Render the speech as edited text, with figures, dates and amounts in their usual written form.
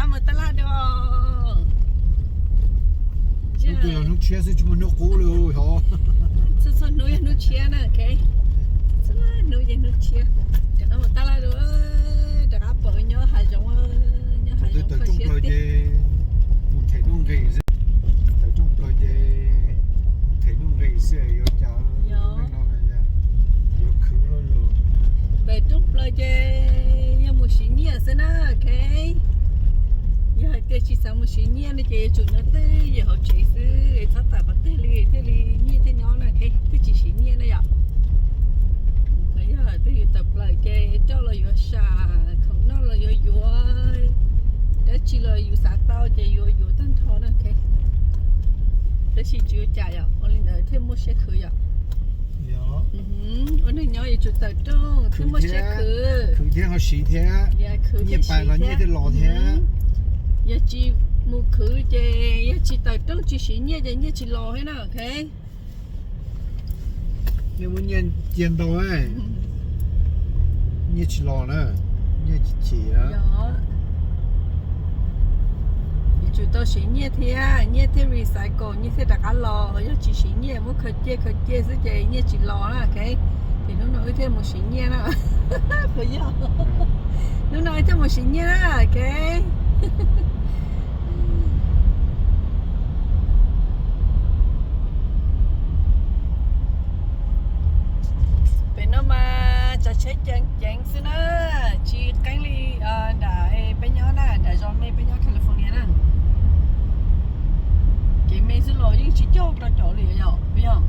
cá mà ta la đó Lúc kia nó chia sẽ chúng nó cố rồi hả? số nuôi nó chia nè, ok. Số nuôi nó chia. Để nó mà ta la đó, để nó bỏ nhớ hai giống Tôi trong lời về một thể nông gây gì? Trong lời về một thể nông gây gì? Yêu cháu nó là yêu khứ rồi. Về trong lời về như một sinh nhật thế nào, ok. Giờ thì chỉ sao một sinh nhật này chỉ chủ nhật tới giờ họ chỉ sư tất cả các thế li như thế nhỏ này, ok. Thì chỉ sinh nhật này ạ. Bây giờ thì tập lại cái cho là vừa xả không nó là vừa để chỉ là vừa xả tao chỉ vừa tan thọ nữa, ok. Để chỉ chưa chạy ạ, ông lên thêm một xe khử ạ. Ông này nhỏ vậy chút tới trong thêm một xe khử. Khử thế họ xí thế. Như bài là như thế lọ thế. Giờ chỉ một khử chỉ giờ chỉ tới trong chỉ xí nhẹ giờ nhẹ chỉ lò hết nào, ok. Nếu muốn nhìn tiền đâu ấy. Như chỉ lò nữa. Như chỉ á. Chủ tao xí nhẹ thế recycle như thế đặt lò, giờ chỉ xí nhẹ muốn khởi chia sẽ chạy nhẹ chỉ lò là ok. Thì nó nói thêm một xí nhẹ nữa. Phải không? Nó nói thêm một xí nhẹ nữa, ok. Bên nó mà chả chết chẳng xí nữa, chỉ cái ly đã bên nhau nè, đã dọn mấy bên nhau California nè. Cái mấy xí lò nhưng chỉ cho ra chỗ liền rồi, biết không?